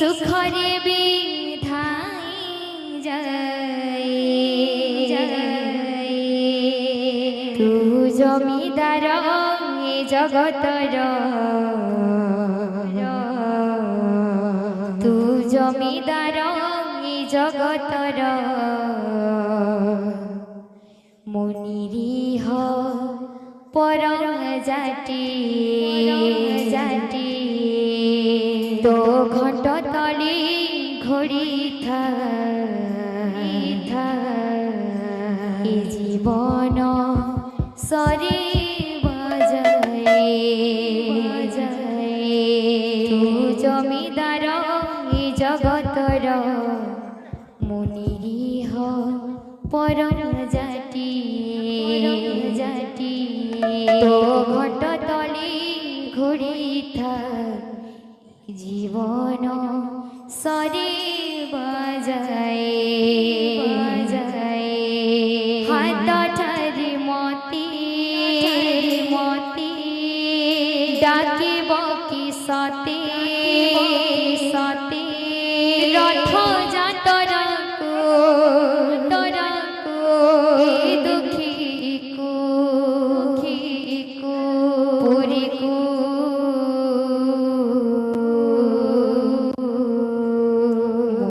সুখরে বিধাই যায় তু জমিদার এ জগতর তু জমিদার এ জগতর মনিরিহ পরম জাতি জাতি তো ঘট তলে ঘড়ি এ জীবন সরে বাজায় তু জমিদার এ জগতর মুনিরিহ পরম জাতি জাতি তো ঘট তলে ঘড়ি জীবন সরে বাজায় হাত ঠারি মতি ডাকিব কি সতে রথ যাতরাকো দুঃখীকো পুরীকো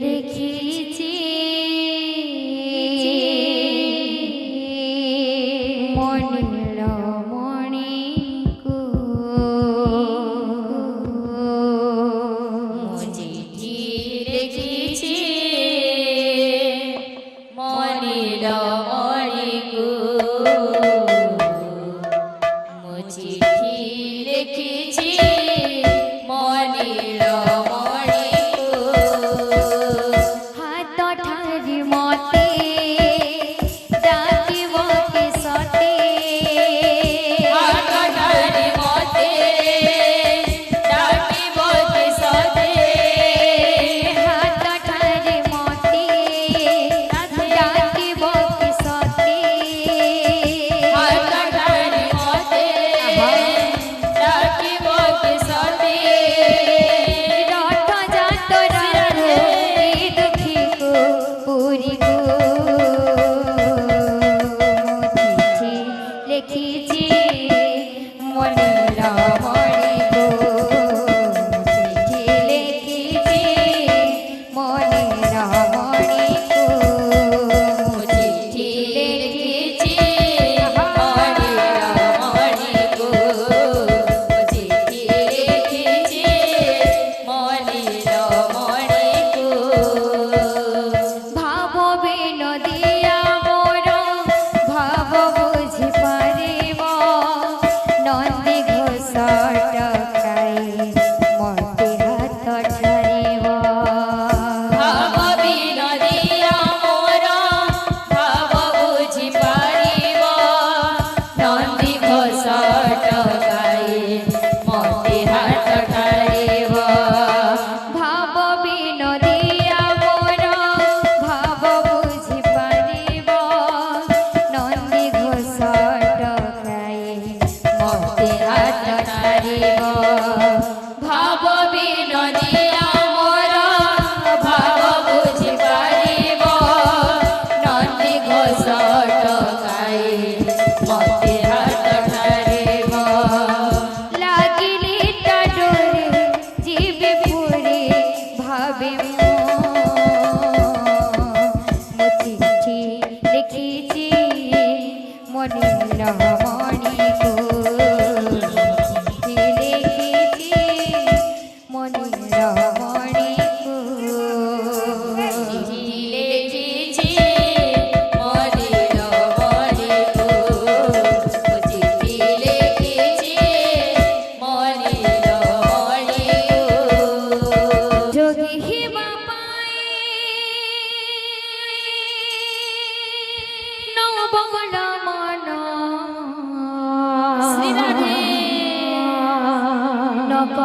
দেখিছি মনির মণিকো চিঠি লিখিছি মনির মণিকো চিঠি লিখিছি মনির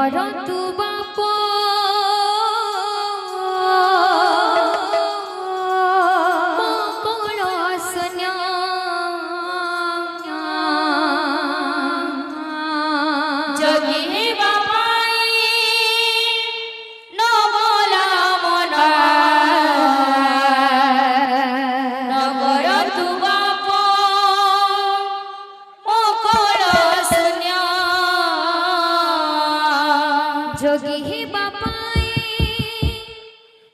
করতু বাপ মকর সন্যা যোগী বাবাই নবলা যোগী হেবা পাই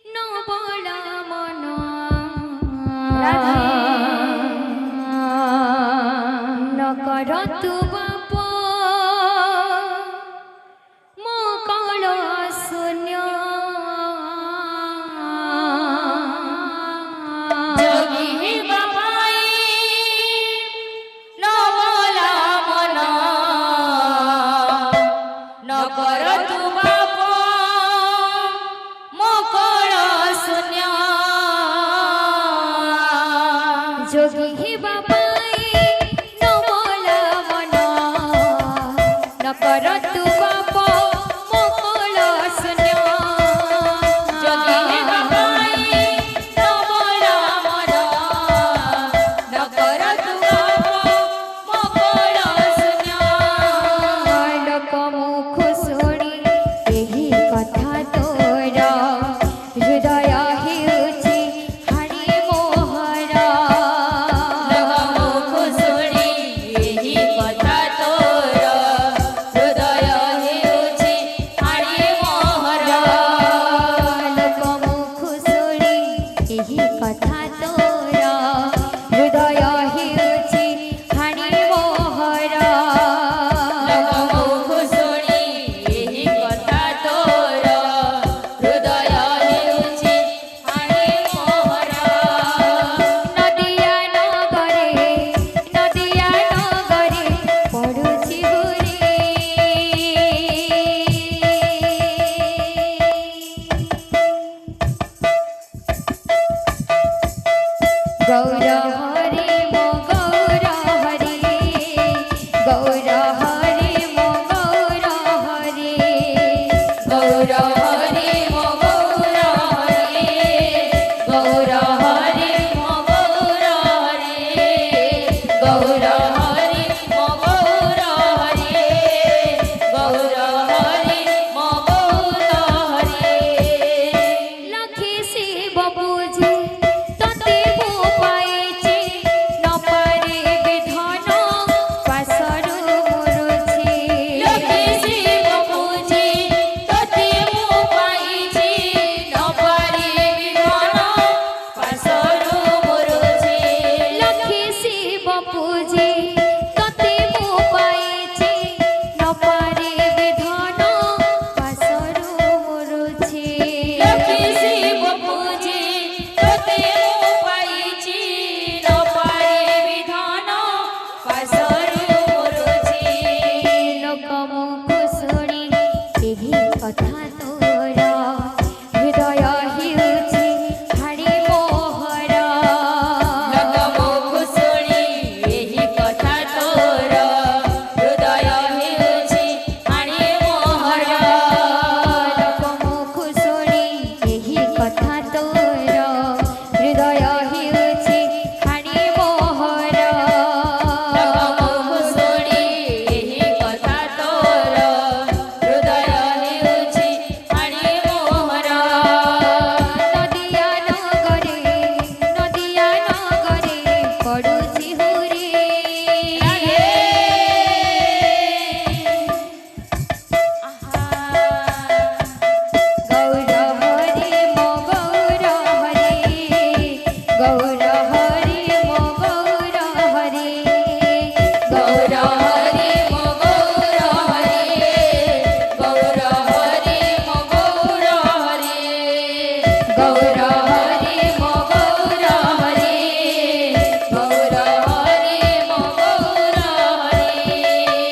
নবলা মন নকর তু বাপ মো কল শূন্য যোগী হেবা পাই নবলা মন নকর তু বাপ মো কল শূন্য যোগী হেবা পাই নবলা মন নকর তু বাপ মো কল শূন্য যোগী হেবা পাই নবলা মন নকর তু বাপ মো কল শূন্য লোক মুখ শুଣି ଏହି କଥା ତୋର ହୃଦୟ ହେଉଛି ହାଣି ମୋହର ଲୋକ ମୁଖ ଶୁଣି ଏହି କଥା ତୋର ହୃଦୟ ହେଉଛି ହାଣି ମୋହର ଲୋକ ମୁଖ ଶୁଣି ଏହି କଥା ତୋର ହୃଦୟ ହେଉଛି ହାଣି ମୋହର ଲୋକ ମୁଖ ଶୁଣି ଏହି କଥା ତୋର ହୃଦୟ ହେଉଛି ହାଣି ମୋହର ନଦିଆ ନଗରେ ପଡ଼ୁଛି ଗୁରି ଗୌର ହରି ମୋ ଗୌର ହରି ଗୌର ହରି ମୋ ଗୌର ହରି ଗୌର ହରି ମୋ ଗୌର ହରି ଗୌର ହରି ମୋ ଗୌର ହରି ଗୌର ହରି ମୋ ଗୌର ହରି ଗୌର ହରି ମୋ ଗୌର ହରି ଲକ୍ଷେ ଶିବ ପୂଜେ ତତେ ମୁଁ ପାଇଛି ନ ପାରିବି ଧନ ପାଶରୁ ମୁରୁଛି ଲକ୍ଷେ ଶିବ ପୂଜେ ତତେ ମୁଁ ପାଇଛି ନ ପାରିବି ଧନ ପାଶରୁ ମୁରୁଛି ଲକ୍ଷେ ଶିବ ପୂଜେ ତତେ ମୁଁ ପାଇଛି ନ ପାରିବି ଧନ ପାଶରୁ ମୁରୁଛି ଲକ୍ଷେ ଶିବ ପୂଜେ ତତେ ମୁଁ ପାଇଛି ନ ପାରିବି ଧନ ପାଶରୁ ମୁରୁଛି ଲୋକ ମୁଖ ଶୁଣି ଏହି କଥା